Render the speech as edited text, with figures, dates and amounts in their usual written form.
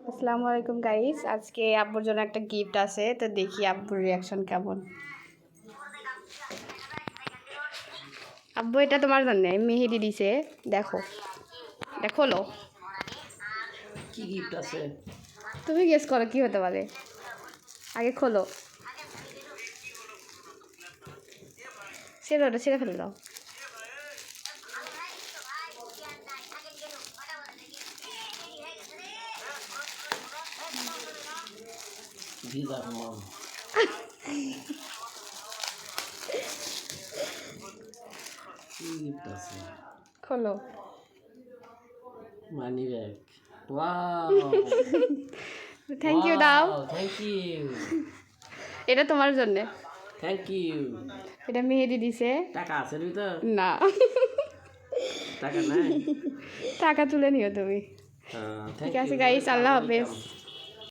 আসসালামু আলাইকুম গাইস, আজকে আব্বুর জন্য একটা গিফট আছে, তো দেখি আব্বুর রিয়াকশন কেমন। আব্বু, এটা তোমার জন্য মেহেদি দিছে, দেখো দেখো লো। কি গিফট আছে? তুমি গেস করো কি হতে পারে, আগে খোলো। ওটা ছেড়ে ফেলে দাও। দিদার মম। কি গিফট আছে? খোলো। Money bag. Wow, thank you দাও। Thank you. এটা তোমার জন্য। Thank you. এটা মেহেদি দিছে। টাকা আছে ভিতর? না, টাকা নাই। টাকা তুলে নিও তুমি। ঠিক আছে গাইস, আল্লাহ হাফেজ।